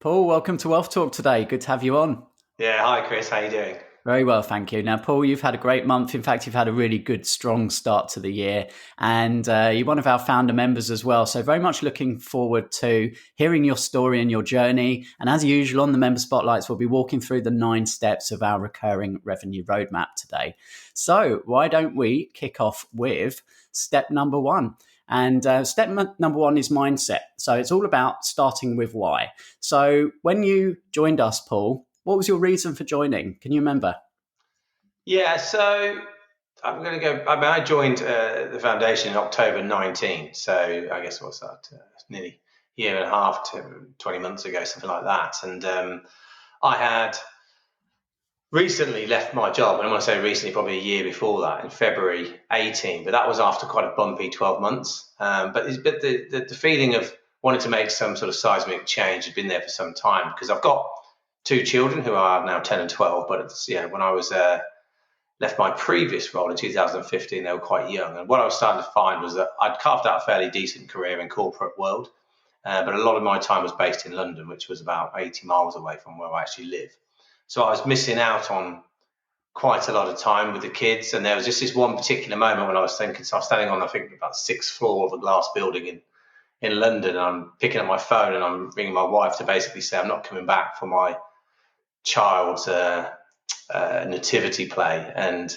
Paul, welcome to Wealth Talk today. Good to have you on. Yeah, hi Chris, how you doing? Very well, thank you. Now, Paul, you've had a great month. In fact, you've had a really good, strong start to the year. And you're one of our founder members as well. So very much looking forward to hearing your story and your journey. And as usual on the Member Spotlights, we'll be walking through the 9 steps of our recurring revenue roadmap today. So why don't we kick off with step number 1? And step number 1 is mindset. So it's all about starting with why. So when you joined us, Paul, what was your reason for joining? Can you remember? Yeah, so I'm going to go. I joined the foundation in October 19. So I guess what's that? Nearly a year and a half to 20 months ago, something like that. And I had recently left my job, and I want to say recently, probably a year before that, in February 18. But that was after quite a bumpy 12 months. But the feeling of wanting to make some sort of seismic change had been there for some time because I've got 2 children who are now 10 and 12. But when I was left my previous role in 2015, they were quite young. And what I was starting to find was that I'd carved out a fairly decent career in corporate world, but a lot of my time was based in London, which was about 80 miles away from where I actually live. So I was missing out on quite a lot of time with the kids. And there was just this one particular moment when I was thinking, so I was standing on, I think, about the 6th floor of a glass building in London, and I'm picking up my phone and I'm ringing my wife to basically say I'm not coming back for my child's nativity play. And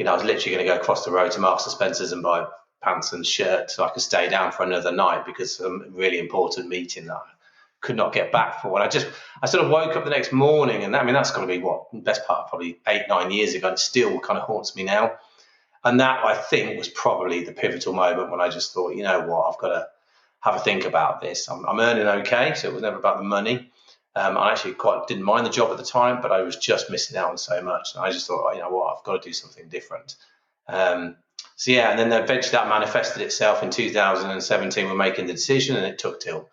I was literally going to go across the road to Marks and Spencer's and buy pants and shirt so I could stay down for another night because of a really important meeting that I could not get back for. And I sort of woke up the next morning, and that's got to be best part of probably 8-9 years ago, and it still kind of haunts me now. And that, I think, was probably the pivotal moment when I just thought, you know what, I've got to have a think about this. I'm earning okay, so it was never about the money. I actually quite didn't mind the job at the time, but I was just missing out on so much. And I just thought, you know what, I've got to do something different. And then eventually that manifested itself in 2017. We're making the decision, and it took till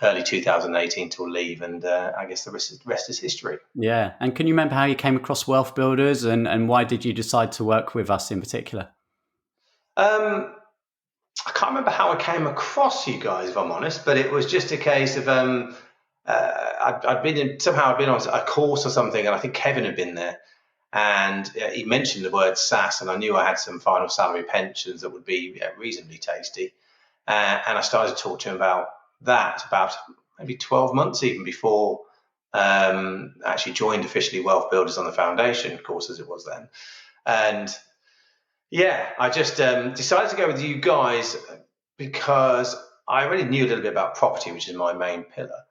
early 2018 to leave. And I guess the rest is history. Yeah. And can you remember how you came across WealthBuilders and why did you decide to work with us in particular? I can't remember how I came across you guys, if I'm honest, but it was just a case of I'd been on a course or something, and I think Kevin had been there, and he mentioned the word SaaS, and I knew I had some final salary pensions that would be reasonably tasty, and I started to talk to him about that about maybe 12 months even before I actually joined officially Wealth Builders on the foundation course as it was then. And yeah, I just decided to go with you guys because I already knew a little bit about property, which is my main pillar.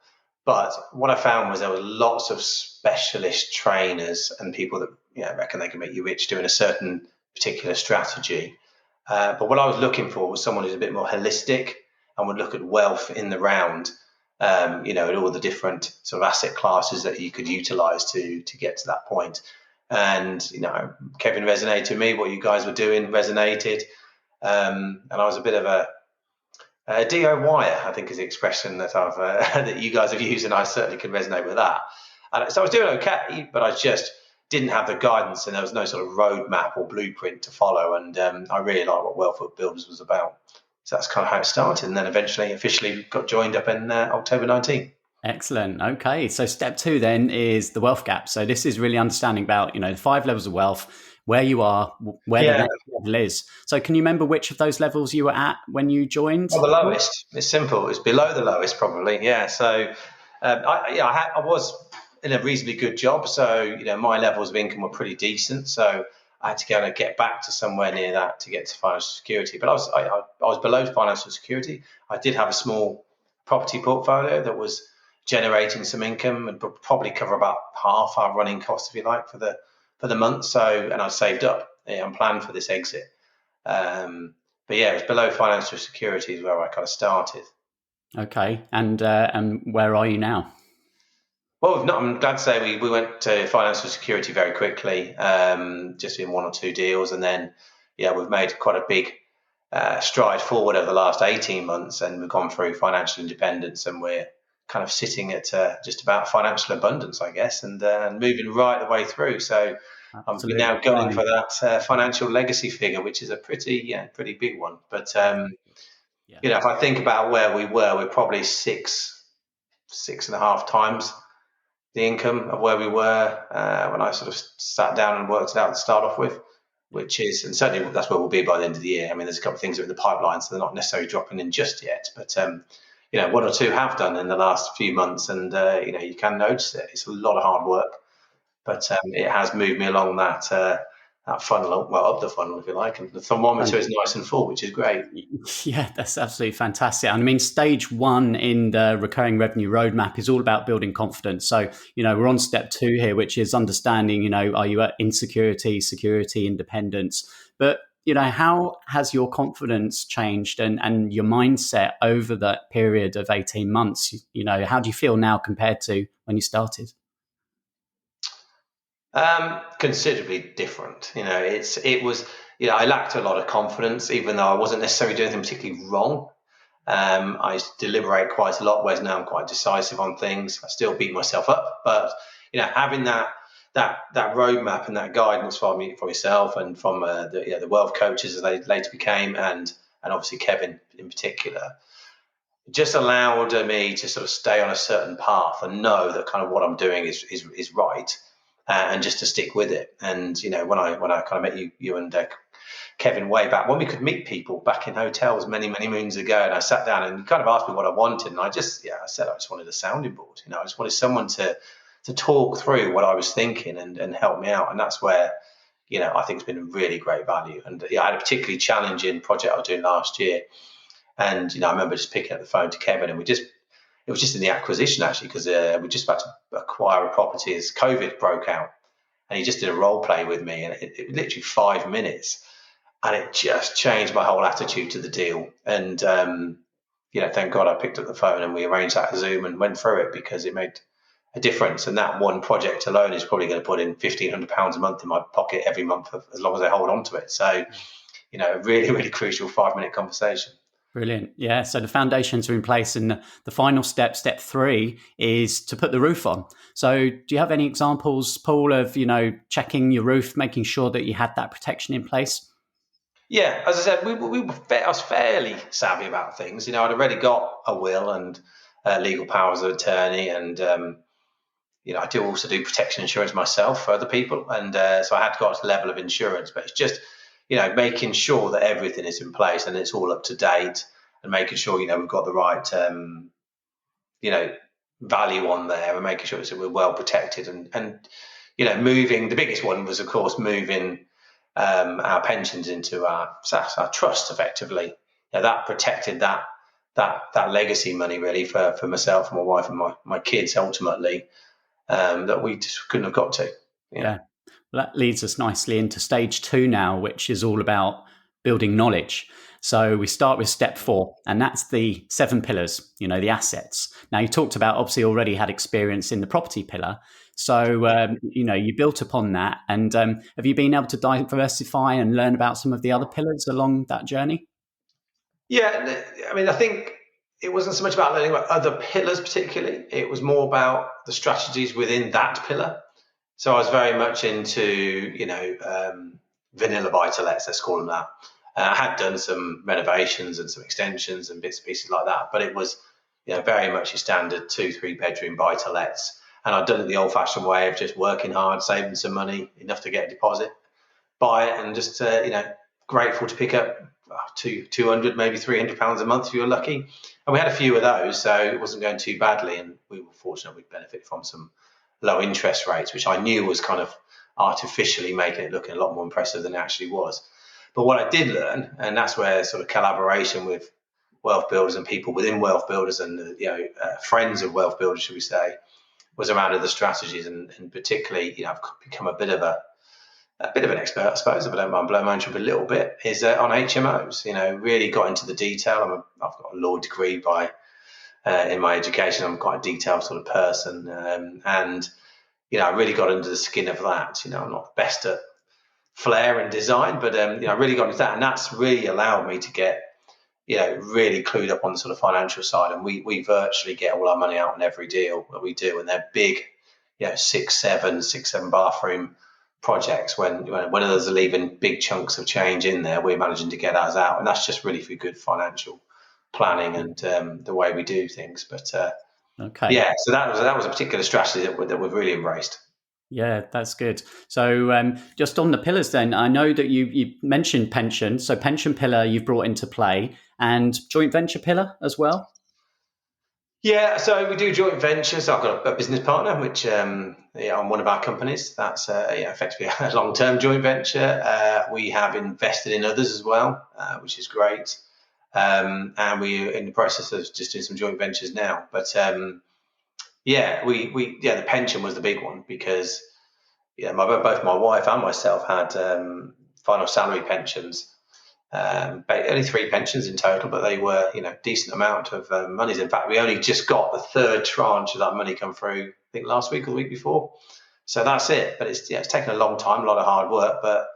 But what I found was there were lots of specialist trainers and people that reckon they can make you rich doing a certain particular strategy. But what I was looking for was someone who's a bit more holistic and would look at wealth in the round, and all the different sort of asset classes that you could utilize to get to that point. And Kevin resonated with me. What you guys were doing resonated, and I was a bit of a DIYer, I think, is the expression that that you guys have used, and I certainly can resonate with that. And so I was doing okay, but I just didn't have the guidance, and there was no sort of roadmap or blueprint to follow. And I really liked what Wealth Builders was about. So that's kind of how it started, and then eventually officially got joined up in October 19. Excellent. Okay. So step 2 then is the wealth gap. So this is really understanding about, the 5 levels of wealth, where you are, where the next level is. So can you remember which of those levels you were at when you joined? Well, the lowest. It's simple. It's below the lowest, probably. Yeah. So I was in a reasonably good job. So, my levels of income were pretty decent. So I had to kind of get back to somewhere near that to get to financial security. But I was below financial security. I did have a small property portfolio that was generating some income and probably cover about half our running costs, if you like, for the month. So, and I saved up and planned for this exit. But yeah, it was below financial security is where I kind of started. Okay, and where are you now? Well, I'm glad to say we went to financial security very quickly, just in 1 or 2 deals, and then we've made quite a big stride forward over the last 18 months, and we've gone through financial independence, and we're kind of sitting at just about financial abundance, I guess, and moving right the way through. So I'm now going for that financial legacy figure, which is a pretty big one. But if I think about where we were, we're probably 6 6.5 times the income of where we were when I sort of sat down and worked it out to start off with, which is, and certainly that's where we'll be by the end of the year. I mean, there's a couple of things that are in the pipeline, so they're not necessarily dropping in just yet, but one or two have done in the last few months, and you can notice it. It's a lot of hard work, but it has moved me along that funnel, well, up the funnel, if you like, and the thermometer is nice and full, which is great. Yeah, that's absolutely fantastic. I mean, stage one in the recurring revenue roadmap is all about building confidence. So, we're on step 2 here, which is understanding, are you at insecurity, security, independence? But, how has your confidence changed and your mindset over that period of 18 months? How do you feel now compared to when you started? Considerably different. It was, I lacked a lot of confidence, even though I wasn't necessarily doing anything particularly wrong. I used to deliberate quite a lot, whereas now I'm quite decisive on things. I still beat myself up, but having that roadmap and that guidance from yourself and from the wealth coaches as they later became, and obviously Kevin in particular, it just allowed me to sort of stay on a certain path and know that kind of what I'm doing is right, and just to stick with it. And when I kind of met you and Kevin way back when we could meet people back in hotels many moons ago, and I sat down and you kind of asked me what I wanted, and I said I just wanted a sounding board. I just wanted someone to talk through what I was thinking and help me out, and that's where I think it's been a really great value. And I had a particularly challenging project I was doing last year, and I remember just picking up the phone to Kevin, and it was just in the acquisition actually, because we just about to acquire a property as COVID broke out, and he just did a role play with me, and it was literally 5 minutes, and it just changed my whole attitude to the deal. And thank God I picked up the phone and we arranged that Zoom and went through it, because it made a difference. And that one project alone is probably going to put in £1,500 a month in my pocket every month, as long as I hold on to it. So, a really, really crucial 5-minute conversation. Brilliant. Yeah. So the foundations are in place, and the final step 3, is to put the roof on. So do you have any examples, Paul, of, checking your roof, making sure that you had that protection in place? Yeah, as I said, I was fairly savvy about things. I'd already got a will and legal powers of attorney, and I do also do protection insurance myself for other people, and so I had got a level of insurance. But it's just making sure that everything is in place and it's all up to date, and making sure we've got the right value on there, and making sure that we're well protected, and moving. The biggest one was, of course, moving our pensions into our trust effectively. That protected that legacy money really for myself and my wife and my kids ultimately, that we just couldn't have got to. Yeah. Well, that leads us nicely into stage 2 now, which is all about building knowledge. So we start with step 4, and that's the 7 pillars, the assets. Now, you talked about, obviously already had experience in the property pillar. So, you built upon that. And have you been able to diversify and learn about some of the other pillars along that journey? Yeah, I mean, I think it wasn't so much about learning about other pillars particularly. It was more about the strategies within that pillar. So I was very much into, vanilla buy-to-lets, let's call them that. I had done some renovations and some extensions and bits and pieces like that, but it was, very much your standard 2-3 bedroom buy-to-lets. And I'd done it the old-fashioned way of just working hard, saving some money, enough to get a deposit, buy it, and just, grateful to pick up 200, maybe £300 a month if you were lucky. And we had a few of those, so it wasn't going too badly. And we were fortunate we'd benefit from some low interest rates, which I knew was kind of artificially making it look a lot more impressive than it actually was. But what I did learn, and that's where sort of collaboration with wealth builders and people within wealth builders and friends of wealth builders, should we say, was around other strategies, and particularly, I've become a bit of an expert, I suppose, if I don't mind blowing my own trumpet a little bit, is on HMOs. Really got into the detail. I've got a law degree in my education. I'm quite a detailed sort of person, and I really got into the skin of that. I'm not the best at flair and design, but I really got into that, and that's really allowed me to get really clued up on the sort of financial side. And we virtually get all our money out on every deal that we do, and they're big, 6-7 bathroom projects. When others are leaving big chunks of change in there, we're managing to get ours out, and that's just really for good financial planning and the way we do things. But Okay. Yeah, so that was a particular strategy that we've really embraced. Yeah, that's good. So, just on the pillars, then, I know that you mentioned pension. So, pension pillar you've brought into play, and joint venture pillar as well. Yeah, so we do joint ventures. I've got a business partner, which on one of our companies. That's effectively a long-term joint venture. We have invested in others as well, which is great. And we're in the process of just doing some joint ventures now. But the pension was the big one because both my wife and myself had final salary pensions. But only three pensions in total, but they were, decent amount of monies. In fact, we only just got the third tranche of that money come through, I think last week or the week before. So that's it. But it's taken a long time, a lot of hard work. But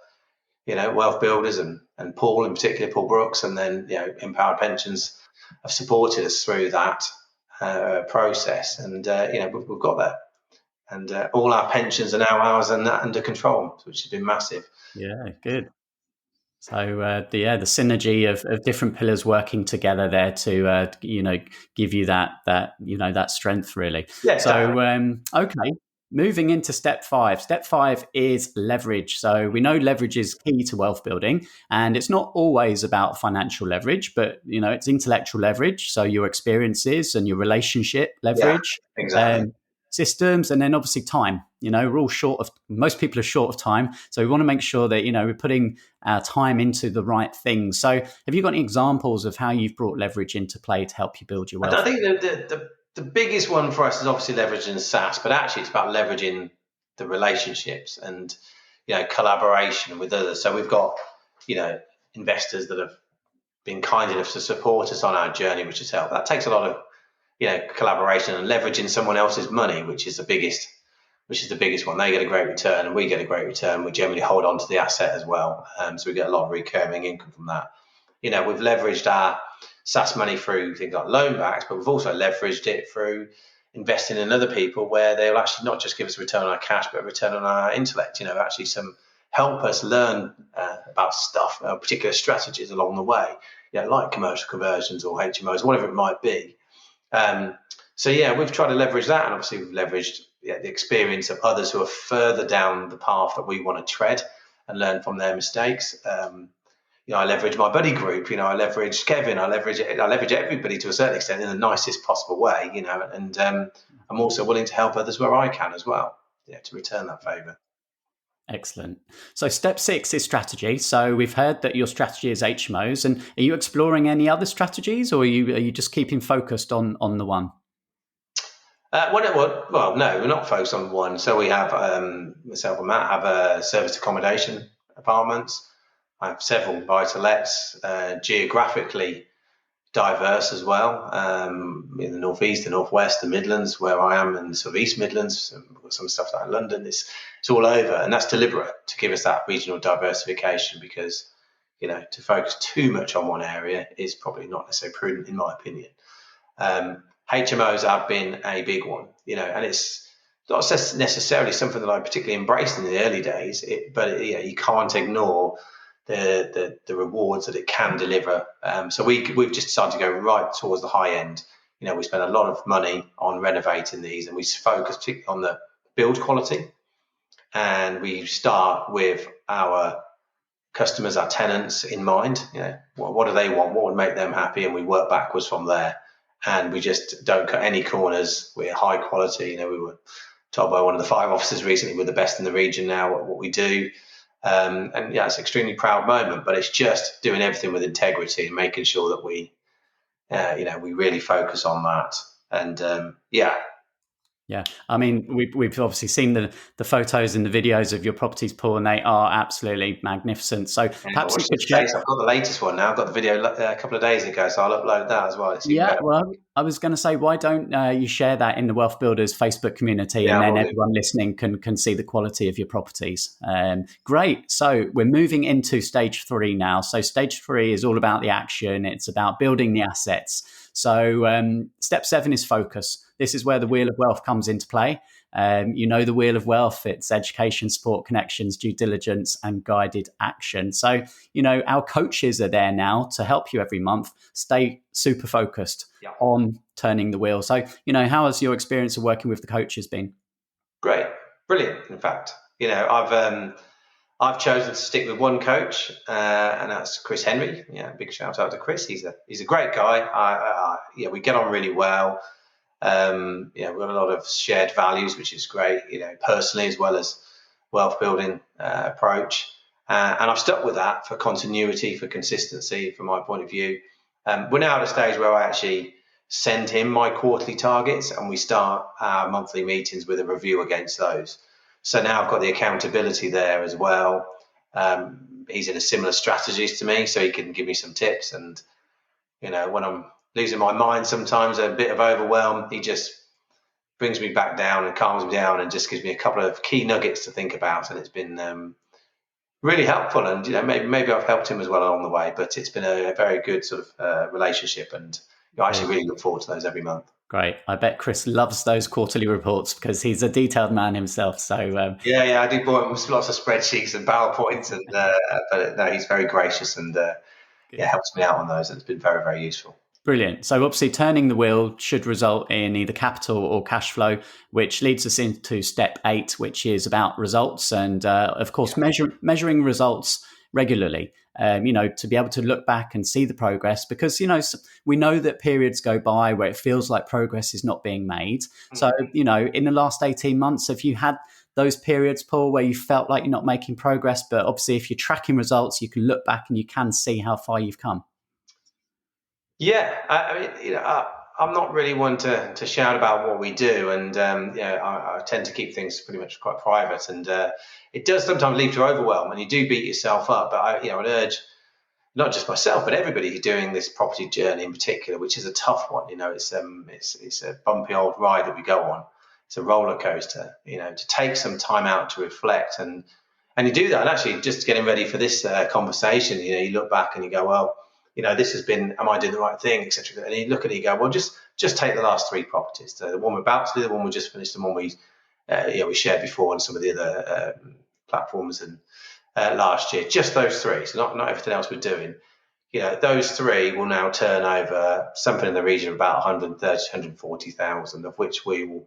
Wealth Builders and Paul in particular, Paul Brooks, and then Empowered Pensions have supported us through that process, and we've got there. And all our pensions are now ours and under control, which has been massive. Yeah, good. So the synergy of different pillars working together there to give you that strength really. Yeah, So exactly. okay, moving into step five. Step five is leverage. So we know leverage is key to wealth building, and it's not always about financial leverage, but it's intellectual leverage. So your experiences and your relationship Yeah, leverage. exactly. Um, Systems, and then obviously time. We're all most people are short of time, so we want to make sure that we're putting our time into the right things. So have you got any examples of how you've brought leverage into play to help you build your I wealth? think the biggest one for us is obviously leveraging SaaS, but actually it's about leveraging the relationships and collaboration with others. So we've got investors that have been kind enough to support us on our journey, which has helped. That takes a lot of collaboration and leveraging someone else's money, which is the biggest one. They get a great return and we get a great return. We generally hold on to the asset as well. So we get a lot of recurring income from that. We've leveraged our SaaS money through things like loan backs, but we've also leveraged it through investing in other people where they'll actually not just give us a return on our cash, but a return on our intellect, actually some help us learn about stuff, particular strategies along the way, like commercial conversions or HMOs, whatever it might be. We've tried to leverage that, and obviously we've leveraged the experience of others who are further down the path that we want to tread and learn from their mistakes. I leverage my buddy group. I leverage Kevin. I leverage everybody to a certain extent in the nicest possible way. And I'm also willing to help others where I can as well. To return that favour. Excellent. So step six is strategy. So we've heard that your strategy is HMOs, and are you exploring any other strategies, or are you just keeping focused on the one? No, we're not focused on one. So we have myself and Matt have serviced accommodation apartments. I have several buy-to-lets, geographically diverse as well. In the northeast, the northwest, the Midlands, where I am, and sort of East Midlands. We've got some stuff like London. It's all over, and that's deliberate to give us that regional diversification because to focus too much on one area is probably not necessarily prudent, in my opinion. HMOs have been a big one, and it's not necessarily something that I particularly embraced in the early days, but you can't ignore the rewards that it can deliver. So we've just decided to go right towards the high end. We spend a lot of money on renovating these, and we focus particularly on the build quality, and we start with our customers, our tenants in mind. What do they want? What would make them happy? And we work backwards from there. And we just don't cut any corners. We're high quality. We were told by one of the 5 officers recently we're the best in the region now at what we do. It's an extremely proud moment, but it's just doing everything with integrity and making sure that we really focus on that. And Yeah, I mean, we've obviously seen the photos and the videos of your properties, Paul, and they are absolutely magnificent. So perhaps you watch could this share. space. I've got the latest one now. I've got the video a couple of days ago, so I'll upload that as well. It's even Yeah, better. well, I was going to say, why don't you share that in the Wealth Builders Facebook community, Yeah, and I then will do. everyone listening can see the quality of your properties. Great. So we're moving into stage 3 now. So stage 3 is all about the action. It's about building the assets. So step 7 is focus. this is where the Wheel of Wealth comes into play. The Wheel of Wealth, it's education, support, connections, due diligence, and guided action. So, our coaches are there now to help you every month stay super focused on turning the wheel. So, how has your experience of working with the coaches been? Great. Brilliant. In fact, I've chosen to stick with one coach, and that's Chris Henry. Yeah, big shout out to Chris. He's a great guy. We get on really well. We've got a lot of shared values, which is great. Personally as well as wealth building approach, and I've stuck with that for continuity, for consistency, from my point of view. We're now at a stage where I actually send him my quarterly targets, and we start our monthly meetings with a review against those. So now I've got the accountability there as well. He's in a similar strategies to me, so he can give me some tips. And, when I'm losing my mind sometimes, a bit of overwhelm, he just brings me back down and calms me down and just gives me a couple of key nuggets to think about. And it's been really helpful. And, maybe I've helped him as well along the way, but it's been a very good sort of relationship. And I actually really look forward to those every month. Great. I bet Chris loves those quarterly reports because he's a detailed man himself. So I do bought him lots of spreadsheets and PowerPoints, and but no, he's very gracious and helps me out on those, and it's been very, very useful. Brilliant. So obviously turning the wheel should result in either capital or cash flow, which leads us into step 8, which is about results and of course measuring results regularly. To be able to look back and see the progress, because we know that periods go by where it feels like progress is not being made. So in the last 18 months, have you had those periods, Paul, where you felt like you're not making progress, but obviously if you're tracking results, you can look back and you can see how far you've come? I'm not really one to shout about what we do, and I tend to keep things pretty much quite private, and it does sometimes lead to overwhelm, and you do beat yourself up. But I'd urge not just myself, but everybody who's doing this property journey in particular, which is a tough one. It's a bumpy old ride that we go on. It's a roller coaster. To take some time out to reflect, and you do that. And actually, just getting ready for this conversation, you look back and you go, well, this has been, am I doing the right thing, etc. And you look at it, you go, well, just take the last 3 properties. So the one we're about to do, the one we just finished, the one we shared before on some of the other platforms and last year. Just those 3. So not everything else we're doing. Those 3 will now turn over something in the region of about 130, 140,000, of which we will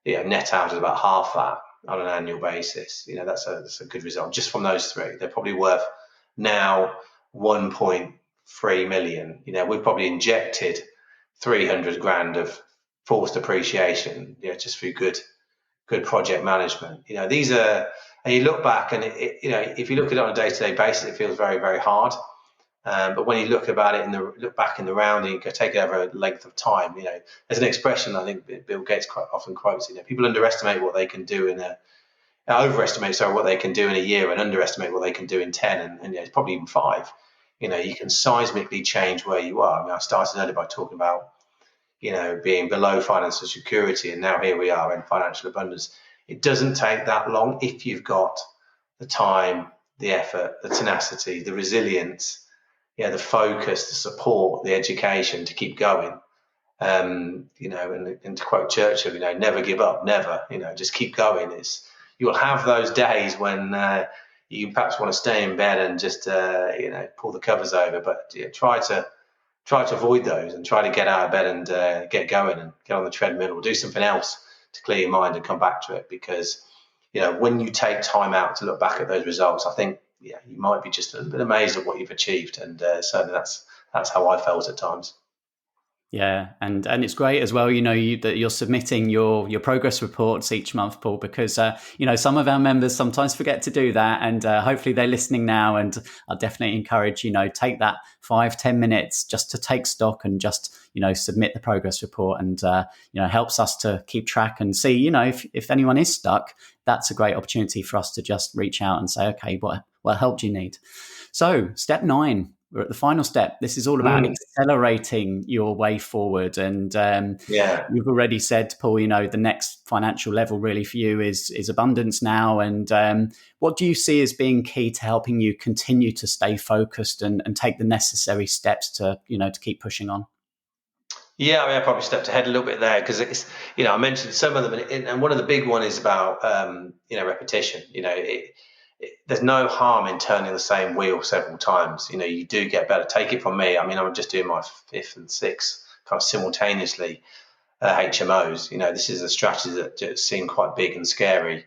net out at about half that on an annual basis. That's a good result just from those 3. They're probably worth now 1.3 million. We've probably injected 300 grand of forced appreciation, just through good project management. These are, and you look back and if you look at it on a day-to-day basis, it feels very, very hard. But when you look back in the round and you take it over a length of time, there's an expression I think Bill Gates quite often quotes. People underestimate what they can do overestimate what they can do in a year and underestimate what they can do in 10 and it's probably even 5. You can seismically change where you are. I started earlier by talking about being below financial security, and now here we are in financial abundance. It doesn't take that long if you've got the time, the effort, the tenacity, the resilience, the focus, the support, the education to keep going. And to quote Churchill, never give up, never. Just keep going. You'll have those days when you perhaps want to stay in bed and just pull the covers over, but try to avoid those and try to get out of bed and get going and get on the treadmill or do something else to clear your mind and come back to it. Because when you take time out to look back at those results, I think you might be just a little bit amazed at what you've achieved, and certainly that's how I felt at times. Yeah, and it's great as well, that you're submitting your progress reports each month, Paul, because some of our members sometimes forget to do that, and hopefully they're listening now. And I'll definitely encourage take that 5-10 minutes just to take stock and just submit the progress report, and helps us to keep track and see if anyone is stuck. That's a great opportunity for us to just reach out and say, okay, what help do you need? So step 9. We're at the final step. This is all about accelerating your way forward. And you've already said, Paul, the next financial level really for you is abundance now. And what do you see as being key to helping you continue to stay focused and take the necessary steps to keep pushing on? Yeah, I probably stepped ahead a little bit there because it's, I mentioned some of them, and one of the big one is about, repetition. There's no harm in turning the same wheel several times. You do get better. Take it from me. I mean, I'm just doing my fifth and sixth kind of simultaneously HMOs. This is a strategy that just seemed quite big and scary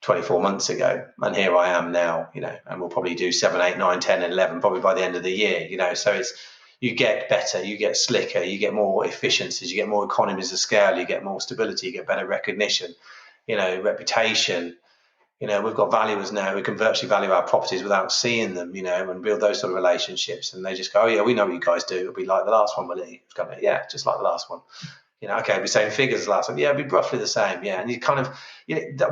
24 months ago, and here I am now, and we'll probably do 7, 8, 9, 10, and 11 probably by the end of the year, so you get better, you get slicker, you get more efficiencies, you get more economies of scale, you get more stability, you get better recognition, reputation. We've got valuers now who can virtually value our properties without seeing them, and build those sort of relationships, and they just go, oh yeah, we know what you guys do, it'll be like the last one, will it? Yeah, just like the last one. Okay, we're same figures as last time. Yeah, it'd be roughly the same. Yeah, and you kind of,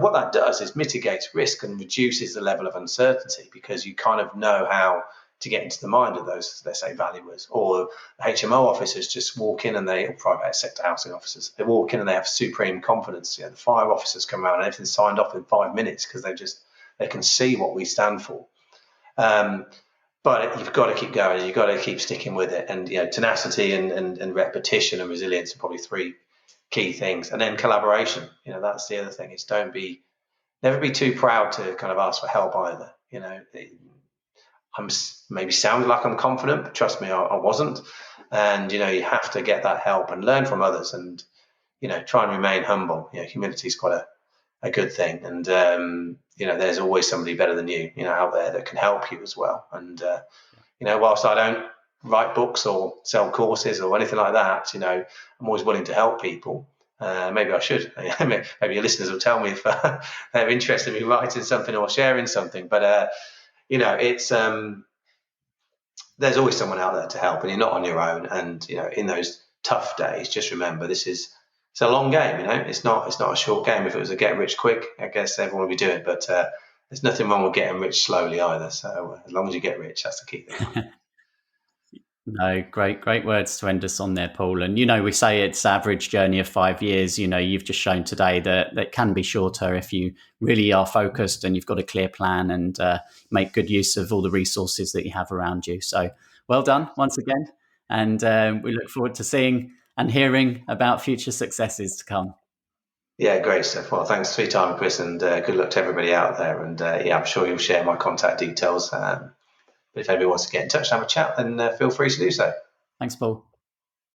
what that does is mitigates risk and reduces the level of uncertainty because you kind of know how to get into the mind of those, let's say, valuers. Or HMO officers just walk in and or private sector housing officers, they walk in and they have supreme confidence. The fire officers come around and everything's signed off in 5 minutes because they can see what we stand for. But you've got to keep going. You've got to keep sticking with it. And tenacity and repetition and resilience are probably 3 key things. And then collaboration. That's the other thing. Is never be too proud to kind of ask for help either. I'm maybe sounding like I'm confident, but trust me, I wasn't. And you have to get that help and learn from others, and try and remain humble. Humility is quite a good thing, and there's always somebody better than you out there that can help you as well. And whilst I don't write books or sell courses or anything like that, I'm always willing to help people. Maybe I should. Maybe your listeners will tell me if they're interested in me writing something or sharing something. But it's there's always someone out there to help, and you're not on your own. And in those tough days, just remember it's a long game. It's not a short game. If it was a get rich quick, I guess everyone would be doing it. But there's nothing wrong with getting rich slowly either. So as long as you get rich, that's the key thing. No, great words to end us on there, Paul. And we say it's average journey of 5 years. You've just shown today that can be shorter if you really are focused and you've got a clear plan and make good use of all the resources that you have around you. So well done once again, and we look forward to seeing and hearing about future successes to come. Yeah, great stuff. Well, thanks for your time, Chris, and good luck to everybody out there. And I'm sure you'll share my contact details. But if anybody wants to get in touch and have a chat, then feel free to do so. Thanks, Paul.